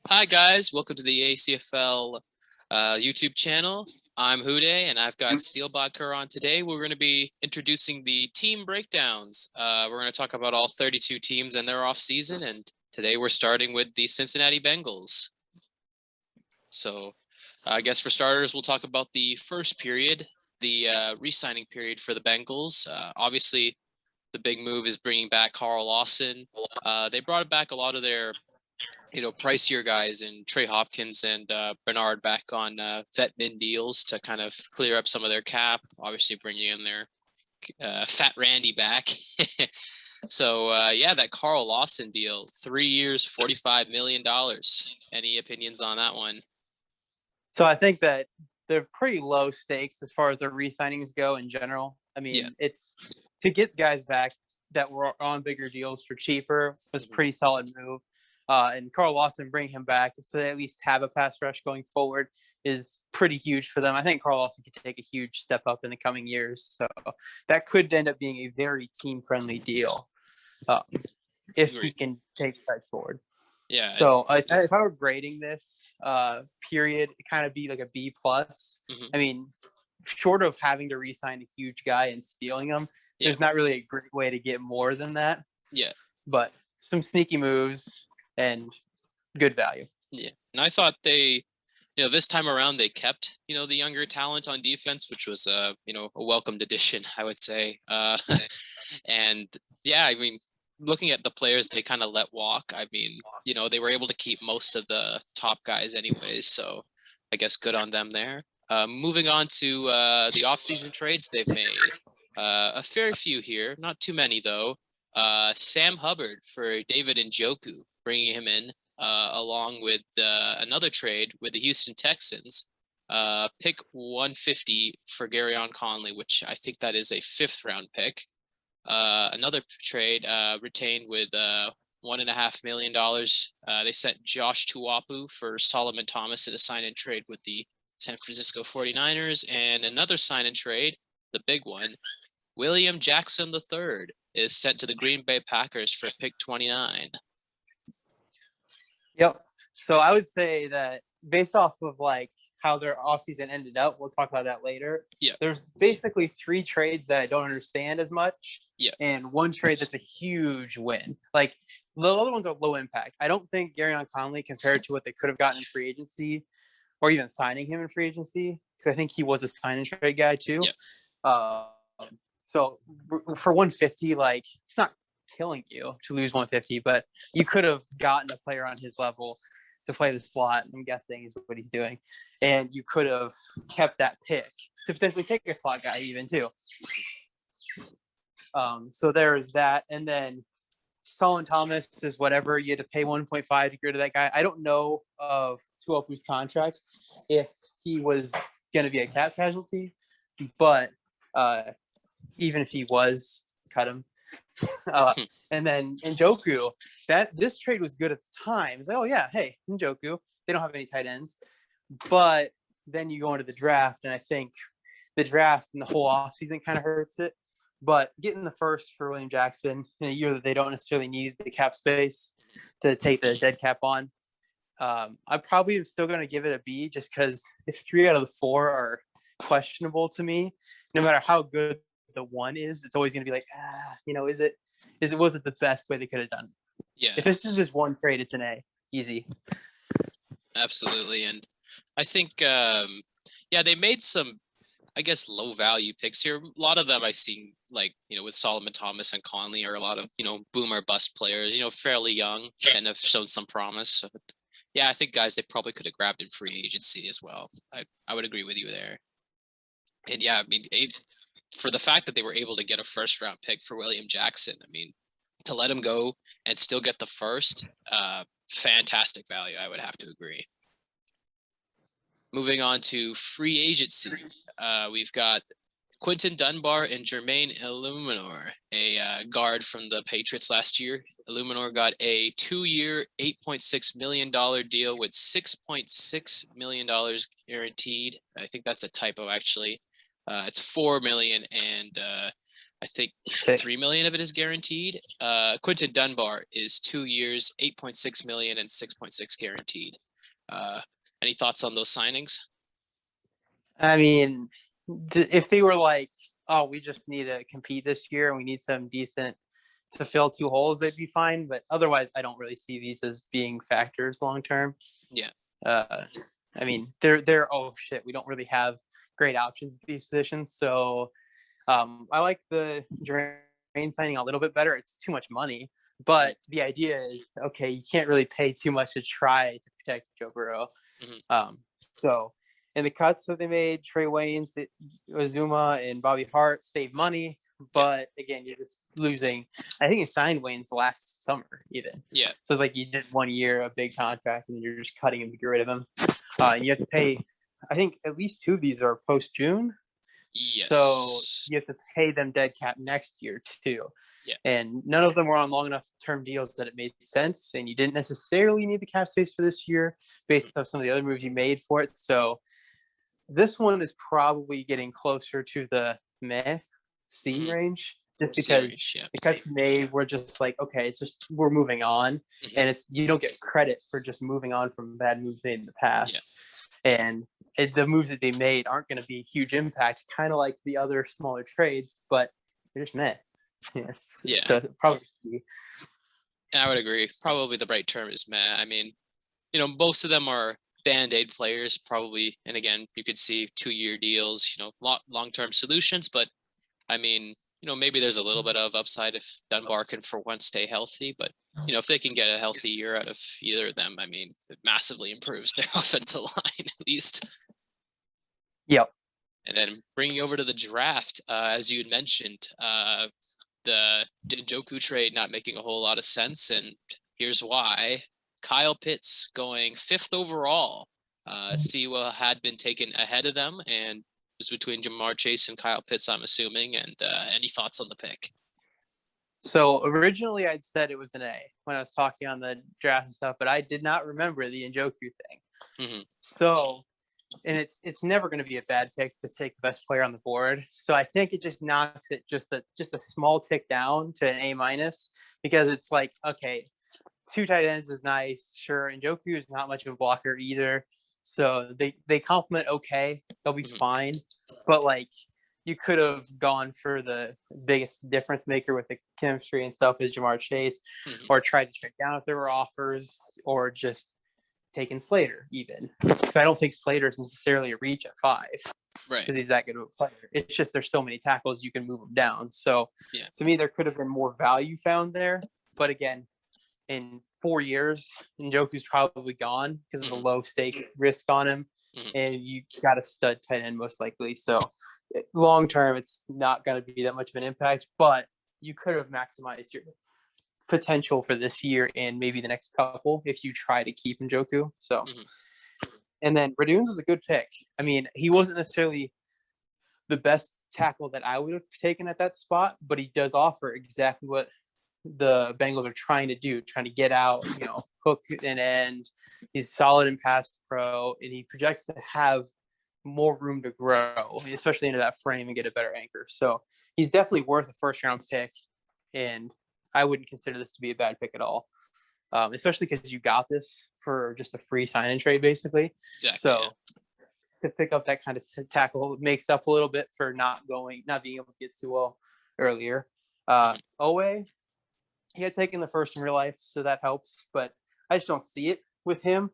Hi guys, welcome to the ACFL YouTube channel. I'm WhoDey, and I've got SteelBadker on today. We're going to be introducing the team breakdowns. We're going to talk about all 32 teams and their off-season, and today we're starting with the Cincinnati Bengals. So I guess for starters, we'll talk about the first period, the re-signing period for the Bengals. Obviously, the big move is bringing back Carl Lawson. They brought back a lot of their pricier guys and Trey Hopkins and Bernard back on vet min deals to kind of clear up some of their cap, obviously bringing in their Fat Randy back. So, that Carl Lawson deal, 3 years, $45 million. Any opinions on that one? So I think that they're pretty low stakes as far as their re-signings go in general. I mean, It's to get guys back that were on bigger deals for cheaper was a pretty solid move. And Carl Lawson, bring him back so they at least have a pass rush going forward is pretty huge for them. I think Carl Lawson could take a huge step up in the coming years. So that could end up being a very team-friendly deal if he can take steps forward. Yeah. So if I were grading this period, it kind of be like a B+. I mean, short of having to re-sign a huge guy and stealing him, there's not really a great way to get more than that. Yeah. But some sneaky moves and good value. Yeah. And I thought they, this time around they kept, the younger talent on defense, which was, a welcomed addition, I would say. And yeah, I mean, looking at the players they kind of let walk, I mean, they were able to keep most of the top guys anyways. So I guess good on them there. Moving on to the offseason trades they've made. A fair few here, not too many though. Sam Hubbard for David Njoku, bringing him in along with another trade with the Houston Texans. Pick 150 for Garyon Conley, which I think that is a 5th round pick. Another trade retained with $1.5 million. They sent Josh Tuapu for Solomon Thomas in a sign-in trade with the San Francisco 49ers. And another sign-in trade, the big one, William Jackson III is sent to the Green Bay Packers for pick 29. Yep. So I would say that based off of like how their offseason ended up, we'll talk about that later. Yeah. There's basically 3 trades that I don't understand as much. Yeah. And 1 trade that's a huge win. Like the other ones are low impact. I don't think Garyon Conley compared to what they could have gotten in free agency or even signing him in free agency, because I think he was a sign and trade guy too. Yeah. So for 150, like it's not killing you to lose 150, but you could have gotten a player on his level to play the slot, I'm guessing is what he's doing. And you could have kept that pick to potentially take a slot guy even too. So there is that. And then Solomon Thomas is whatever. You had to pay 1.5 to get rid of that guy. I don't know of Tuopu's contract if he was going to be a cap casualty, but even if he was, cut him. And then Njoku, this trade was good at the time. It's like, oh yeah, hey, Njoku. They don't have any tight ends. But then you go into the draft, and I think the draft and the whole offseason kind of hurts it. But getting the first for William Jackson in a year that they don't necessarily need the cap space to take the dead cap on, I probably am still going to give it a B, just because if 3 out of the 4 are questionable to me, no matter how good the one is, it's always going to be like, was it the best way they could have done? Yeah. If this is just 1 trade, it's an A, easy. Absolutely. And I think, they made some, I guess, low value picks here. A lot of them I see, like, with Solomon Thomas and Conley are a lot of, boomer bust players, fairly young and have shown some promise. So, yeah, I think guys they probably could have grabbed in free agency as well. I would agree with you there. And yeah, I mean, for the fact that they were able to get a 1st round pick for William Jackson, I mean, to let him go and still get the first, fantastic value, I would have to agree. Moving on to free agency, we've got Quinton Dunbar and Jermaine Illuminor, a guard from the Patriots last year. Illuminor got a 2-year, $8.6 million deal with $6.6 million guaranteed. I think that's a typo, actually. It's $4 million and I think 3 million of it is guaranteed. Quinton Dunbar is 2 years, 8.6 million and 6.6 guaranteed. Any thoughts on those signings? I mean, if they were like, oh, we just need to compete this year and we need some decent to fill 2 holes, they'd be fine. But otherwise, I don't really see these as being factors long term. Yeah. I mean, they're oh shit, we don't really have great options at these positions. So I like the Drain signing a little bit better. It's too much money, but the idea is okay. You can't really pay too much to try to protect Joe Burrow. So in the cuts that they made, Trey Waynes, Azuma, and Bobby Hart save money. But again, you're just losing. I think he signed Wayne's last summer, even. Yeah. So it's like you did 1 year, a big contract, and you're just cutting him to get rid of him. And you have to pay. I think at least 2 of these are post June. Yes. So you have to pay them dead cap next year too. Yeah. And none of them were on long enough term deals that it made sense. And you didn't necessarily need the cap space for this year based on some of the other moves you made for it. So this one is probably getting closer to the meh C range, just because the cuts made were just like, okay, it's just we're moving on, and it's you don't get credit for just moving on from bad moves made in the past, and the moves that they made aren't going to be a huge impact, kind of like the other smaller trades, but they're just meh. Yeah. So probably C. I would agree. Probably the right term is meh. I mean, most of them are Band-Aid players, probably, and again, you could see 2-year deals, long-term solutions, but I mean, maybe there's a little bit of upside if Dunbar can for once stay healthy, but if they can get a healthy year out of either of them, I mean, it massively improves their offensive line at least. Yep. And then bringing over to the draft, as you had mentioned, the Njoku trade not making a whole lot of sense, and here's why. Kyle Pitts going 5th overall. Siwa had been taken ahead of them, and was between Jamar Chase and Kyle Pitts, I'm assuming. And any thoughts on the pick? So originally I'd said it was an A when I was talking on the draft and stuff, but I did not remember the Njoku thing. So, and it's never going to be a bad pick to take the best player on the board. So I think it just knocks it just a small tick down to an A-, because it's like, okay, 2 tight ends is nice, sure. Njoku is not much of a blocker either. So they complement okay. They'll be fine. But like you could have gone for the biggest difference maker with the chemistry and stuff as Jamar Chase, or tried to trade down if there were offers, or just taken Slater even. Because I don't think Slater is necessarily a reach at 5. Right. Because he's that good of a player. It's just there's so many tackles you can move him down. So to me, there could have been more value found there. But again, in 4 years, Njoku's probably gone because of the low stake risk on him, and you got a stud tight end most likely. So long term, it's not going to be that much of an impact, but you could have maximized your potential for this year and maybe the next couple if you try to keep Njoku. So, and then Radunes was a good pick. I mean, he wasn't necessarily the best tackle that I would have taken at that spot, but he does offer exactly what the Bengals are trying to do, trying to get out, hook and end. He's solid in pass pro, and he projects to have more room to grow, especially into that frame and get a better anchor. So he's definitely worth a 1st-round pick, and I wouldn't consider this to be a bad pick at all, especially because you got this for just a free sign and trade, basically. Exactly, so to pick up that kind of tackle makes up a little bit for not being able to get Sewell earlier. Owe, he had taken the first in real life, so that helps. But I just don't see it with him.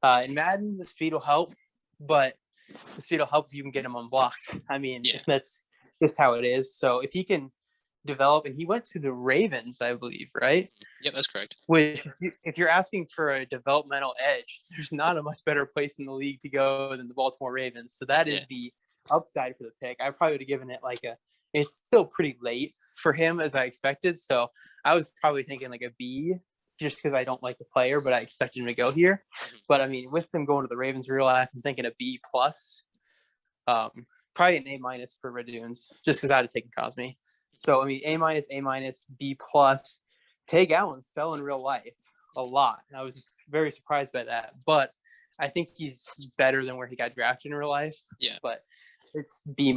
In Madden, the speed will help, but the speed will help if you can get him unblocked. I mean, that's just how it is. So if he can develop, and he went to the Ravens, I believe, right? Yep, that's correct. Which, if you're asking for a developmental edge, there's not a much better place in the league to go than the Baltimore Ravens. So that is the upside for the pick. I probably would have given it it's still pretty late for him as I expected. So I was probably thinking like a B, just because I don't like the player, but I expected him to go here. But I mean, with them going to the Ravens real life, I'm thinking a B+. Probably an A- for Radunes, just because I had taken Cosme. So I mean, A-, B+. Tay Gowan fell in real life a lot. I was very surprised by that, but I think he's better than where he got drafted in real life. Yeah. But it's B-.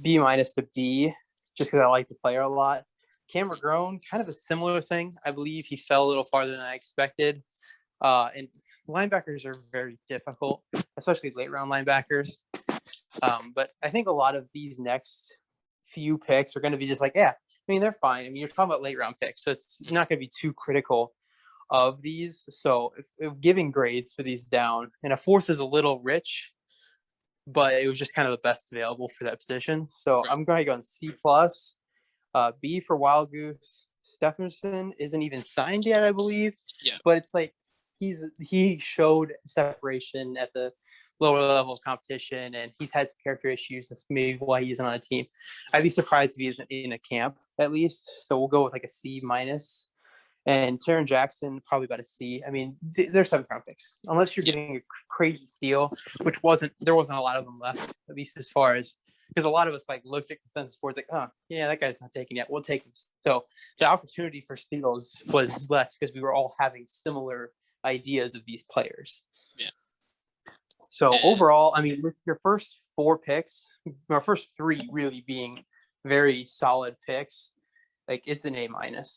B minus to B, just because I like the player a lot. Cam McGrone, kind of a similar thing. I believe he fell a little farther than I expected. And linebackers are very difficult, especially late round linebackers. But I think a lot of these next few picks are going to be just like, yeah, I mean, they're fine. I mean, you're talking about late round picks, so it's not going to be too critical of these. So if giving grades for these down, and a fourth is a little rich, but it was just kind of the best available for that position. So Right. I'm going to go on C plus. B for Wild Goose. Stephenson isn't even signed yet, I believe. Yeah. But it's like he showed separation at the lower level of competition, and he's had some character issues. That's maybe why he isn't on a team. I'd be surprised if he isn't in a camp at least. So we'll go with like a C minus. And Taron Jackson probably about a C. I mean, there's 7th-round picks, unless you're Yeah. getting a crazy steal, which there wasn't a lot of them left, at least as far as, because a lot of us like looked at consensus boards like, oh yeah, that guy's not taken yet, we'll take him. So the opportunity for steals was less because we were all having similar ideas of these players. Yeah. So And overall, I mean, with your first 4 picks, our first 3 really being very solid picks, like it's an A minus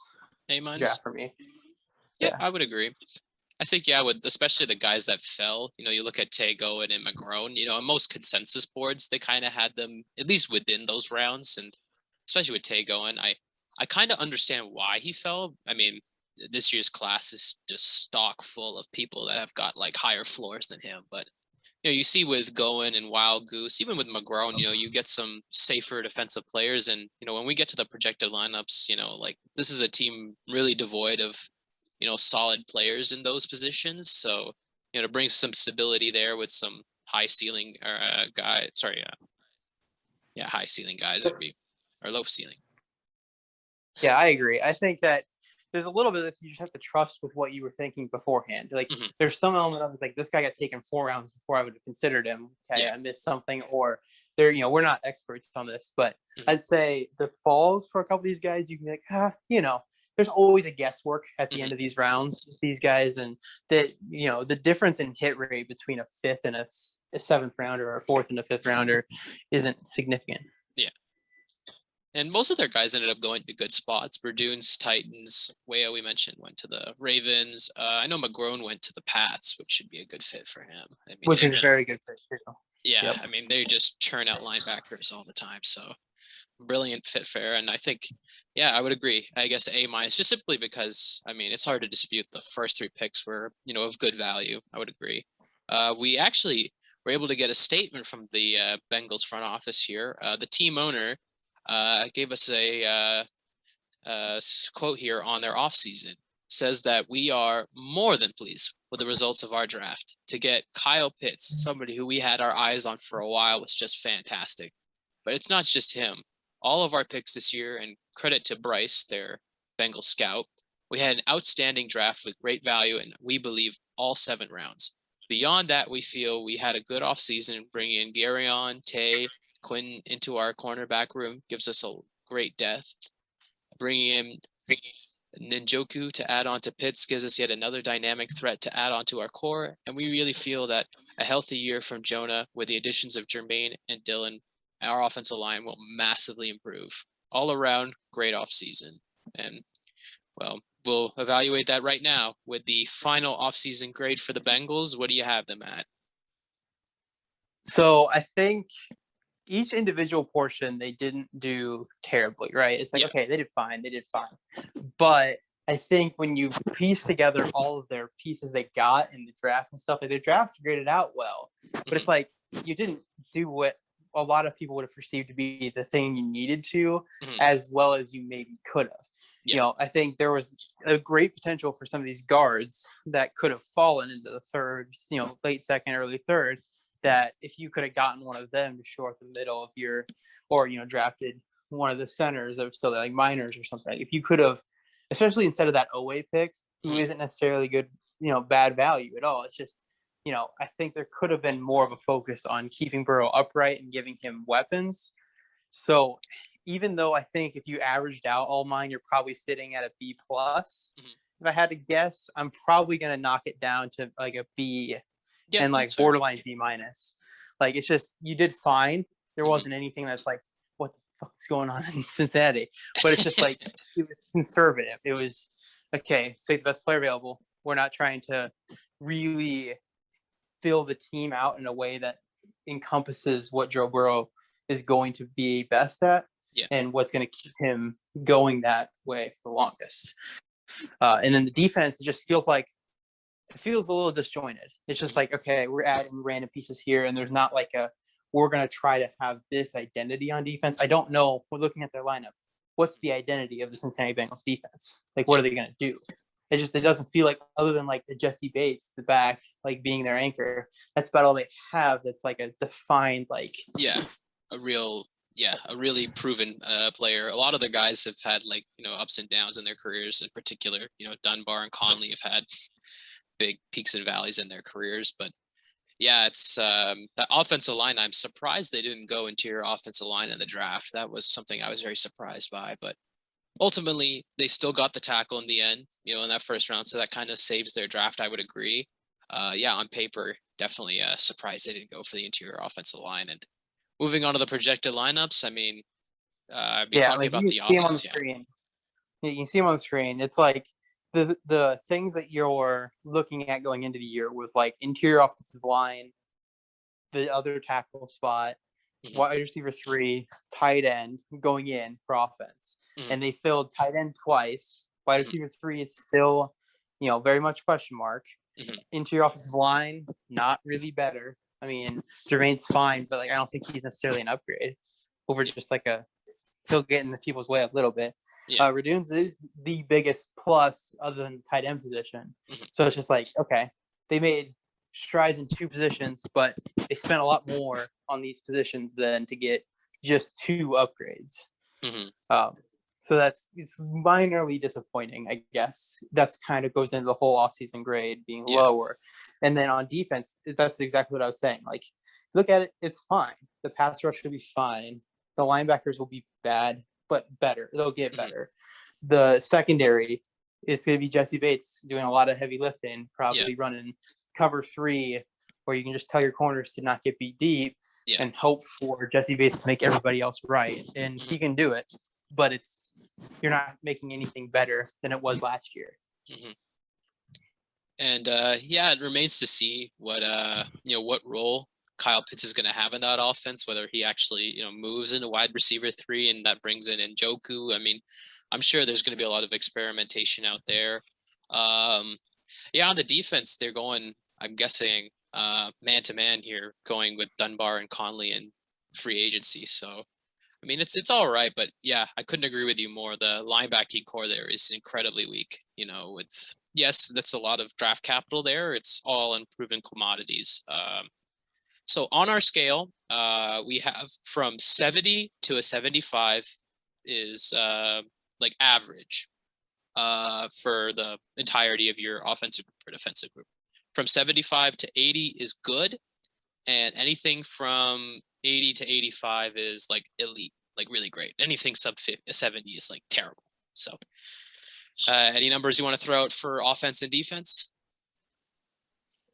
A minus. draft for me. Yeah, I would agree. I think, yeah, with especially the guys that fell, you look at Tago and McGrone, on most consensus boards, they kind of had them at least within those rounds. And especially with Tago, and I kind of understand why he fell. I mean, this year's class is just stock full of people that have got like higher floors than him. But, you see with Goen and Wild Goose, even with McGrone, you get some safer defensive players. And, when we get to the projected lineups, like this is a team really devoid of solid players in those positions. So, to bring some stability there with some high ceiling high ceiling guys would be, or low ceiling. Yeah, I agree. I think that there's a little bit of this. You just have to trust with what you were thinking beforehand. Like there's some element of like, this guy got taken 4 rounds before I would have considered him. Okay, I missed something, or we're not experts on this, but I'd say the falls for a couple of these guys, you can be like, there's always a guesswork at the end of these rounds with these guys, and that the difference in hit rate between a 5th and a 7th rounder, or a 4th and a 5th rounder, isn't significant. Yeah. And most of their guys ended up going to good spots. Berdunes, Titans, Wayo, we mentioned, went to the Ravens. I know McGrone went to the Pats, which should be a good fit for him. I mean, Which is a very good fit too. Yeah, yep. I mean, they just churn out linebackers all the time. So brilliant fit fair. And I think, I would agree. I guess A minus, just simply because, I mean, it's hard to dispute the first 3 picks were, of good value. I would agree. We actually were able to get a statement from the Bengals front office here. The team owner gave us a quote here on their offseason. Says that we are more than pleased with the results of our draft. To get Kyle Pitts, somebody who we had our eyes on for a while, was just fantastic. But it's not just him. All of our picks this year, and credit to Bryce, their Bengal scout, we had an outstanding draft with great value, and we believe all 7 rounds. Beyond that, we feel we had a good offseason, bringing in Garyon, Tay, Quinn into our cornerback room gives us a great depth. Bringing in Ninjoku to add on to Pitts gives us yet another dynamic threat to add on to our core. And we really feel that a healthy year from Jonah with the additions of Jermaine and Dylan, our offensive line will massively improve. All around, great offseason. And, well, we'll evaluate that right now with the final offseason grade for the Bengals. What do you have them at? So I think each individual portion, they didn't do terribly, right? It's like, okay, they did fine. But I think when you piece together all of their pieces they got in the draft and stuff, like their draft graded out well. But it's like, you didn't do what a lot of people would have perceived to be the thing you needed to, as well as you maybe could have. I think there was a great potential for some of these guards that could have fallen into the third, late second, early third, that if you could have gotten one of them to short the middle of your, or, drafted one of the centers that was still there, like minors or something, if you could have, especially instead of that Owe pick, who isn't necessarily good, bad value at all. It's just, I think there could have been more of a focus on keeping Burrow upright and giving him weapons. So even though I think if you averaged out all mine, you're probably sitting at a B plus. If I had to guess, I'm probably going to knock it down to like a B and like borderline B minus. Like, it's just, you did fine. There wasn't anything that's like, what the fuck's going on in Cincinnati? But it's just like, it was conservative. It was, okay, take the best player available. We're not trying to really fill the team out in a way that encompasses what Joe Burrow is going to be best at and what's going to keep him going that way for the longest. And then the defense, it just feels like, it feels a little disjointed. It's just like, okay, we're adding random pieces here, and there's not like we're going to try to have this identity on defense. I don't know if we're looking at their lineup. What's the identity of the Cincinnati Bengals defense? Like, what are they going to do? It doesn't feel like, other than like the Jesse Bates, the back, like being their anchor, that's about all they have. That's like a defined, like, a really proven player. A lot of the guys have had like, ups and downs in their careers. In particular, Dunbar and Conley have had big peaks and valleys in their careers, but it's that offensive line. I'm surprised they didn't go interior offensive line in the draft. That was something I was very surprised by, but ultimately they still got the tackle in the end, in that first round. So that kind of saves their draft. I would agree. On paper, definitely surprised they didn't go for the interior offensive line. And moving on to the projected lineups, I mean, talking about the offense. You can see him on the screen. It's like the things that you're looking at going into the year was like interior offensive line, the other tackle spot, wide receiver 3, tight end going in for offense. And they filled tight end twice. Wide receiver 3 is still, very much question mark. Interior offensive line, not really better. I mean, Jermaine's fine, but like I don't think he's necessarily an upgrade. It's over just like he'll get in the people's way a little bit. Radunes is the biggest plus other than the tight end position. So it's just like, okay, they made strides in 2 positions, but they spent a lot more on these positions than to get just 2 upgrades. So it's minorly disappointing, I guess. That's kind of goes into the whole offseason grade being lower. And then on defense, that's exactly what I was saying. Like, look at it, it's fine. The pass rush should be fine. The linebackers will be bad, but better. They'll get better. The secondary is going to be Jesse Bates doing a lot of heavy lifting, probably running cover 3, where you can just tell your corners to not get beat deep and hope for Jesse Bates to make everybody else right. And he can do it, but you're not making anything better than it was last year. And it remains to see what what role Kyle Pitts is going to have in that offense, whether he actually, moves into wide receiver 3 and that brings in Njoku. I mean, I'm sure there's going to be a lot of experimentation out there. On the defense, they're going, I'm guessing, man-to-man here, going with Dunbar and Conley and free agency. So, I mean, it's all right, but I couldn't agree with you more. The linebacking core there is incredibly weak, that's a lot of draft capital there. It's all unproven commodities. So on our scale, we have from 70 to a 75 is like average for the entirety of your offensive group or defensive group. From 75 to 80 is good, and anything from 80 to 85 is like elite, like really great. Anything sub 70 is like terrible. So any numbers you want to throw out for offense and defense?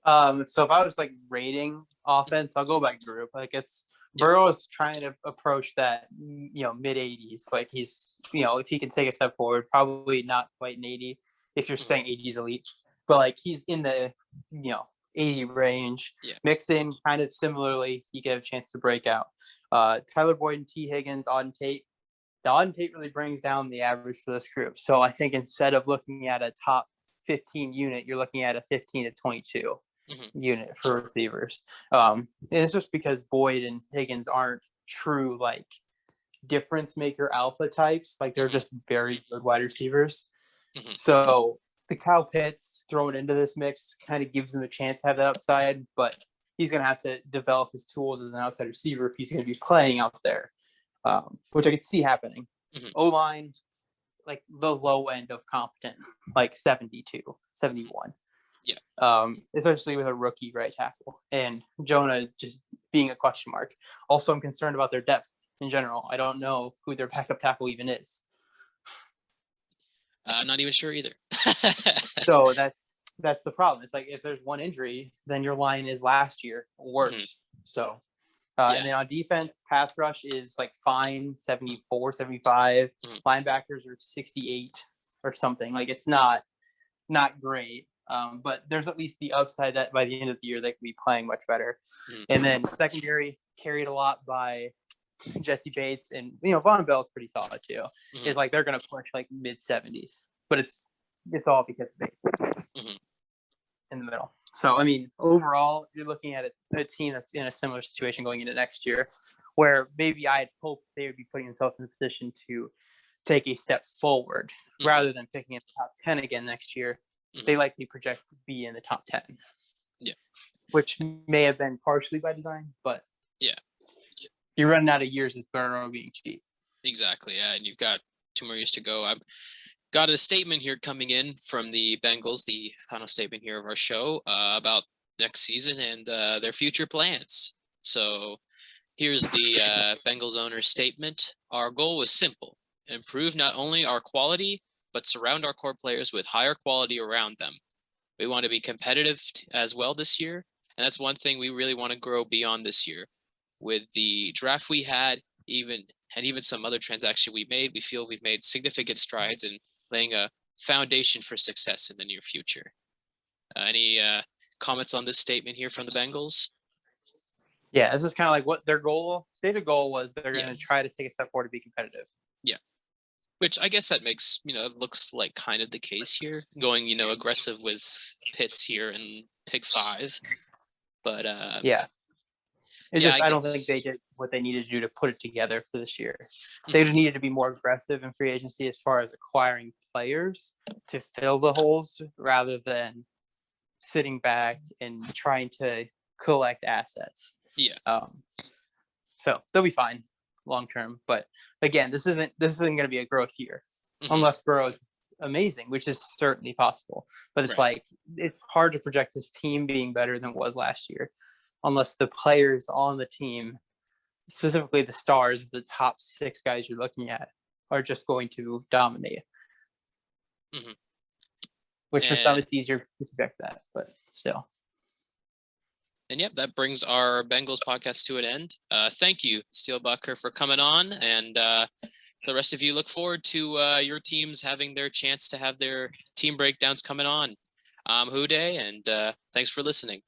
So if I was like rating offense, I'll go by group. Like Burrow is trying to approach that, mid 80s. Like he's, if he can take a step forward, probably not quite an 80 if you're saying 80s elite, but like he's in the, 80 range. Mixed in kind of similarly, you get a chance to break out. Tyler Boyd and T. Higgins, Auden Tate. The Auden Tate really brings down the average for this group. So I think instead of looking at a top 15 unit, you're looking at a 15 to 22 unit for receivers. And it's just because Boyd and Higgins aren't true like difference maker alpha types. Like they're just very good wide receivers. So the Kyle Pitts thrown into this mix kind of gives him a chance to have that upside, but he's going to have to develop his tools as an outside receiver if he's going to be playing out there, which I could see happening. O-line, like the low end of competent, like 72, 71. Especially with a rookie right tackle and Jonah just being a question mark. Also, I'm concerned about their depth in general. I don't know who their backup tackle even is. I'm not even sure either. So that's the problem. It's like if there's one injury, then your line is last year worse. So And then on defense, pass rush is like fine, 74, 75. Linebackers are 68 or something. Like it's not great. But there's at least the upside that by the end of the year they can be playing much better. And then secondary carried a lot by Jesse Bates, and Von Bell's pretty solid too. It's like they're gonna push like mid-70s, but it's all because of Bates in the middle. So I mean, overall, you're looking at a team that's in a similar situation going into next year, where maybe I had hoped they would be putting themselves in a position to take a step forward rather than picking in the top 10 again next year. They likely project to be in the top 10. Yeah. Which may have been partially by design, but yeah, you're running out of years with Burrow being cheap. Exactly. Yeah. And you've got 2 more years to go. I've got a statement here coming in from the Bengals, the final statement here of our show about next season and their future plans. So here's the Bengals owner's statement. Our goal was simple: improve not only our quality, but surround our core players with higher quality around them. We want to be competitive as well this year. And that's one thing we really want to grow beyond this year. With the draft we had, even some other transaction we made, we feel we've made significant strides in laying a foundation for success in the near future. Any comments on this statement here from the Bengals? Yeah, this is kind of like what their stated goal was. They're going to try to take a step forward to be competitive. Yeah. Which I guess that makes, it looks like kind of the case here, going, aggressive with Pitts here and pick 5. But yeah. It's just, I don't think they did what they needed to do to put it together for this year. They needed to be more aggressive in free agency as far as acquiring players to fill the holes rather than sitting back and trying to collect assets. Yeah. So they'll be fine long term. But again, this isn't going to be a growth year unless Burrow's amazing, which is certainly possible. But it's like, it's hard to project this team being better than it was last year unless the players on the team, specifically the stars, the top 6 guys you're looking at, are just going to dominate. Which for some it's easier to project that, but still. And yep, that brings our Bengals podcast to an end. Thank you, SteelBadker, for coming on. And the rest of you, look forward to your teams having their chance to have their team breakdowns coming on. I'm WhoDey, and thanks for listening.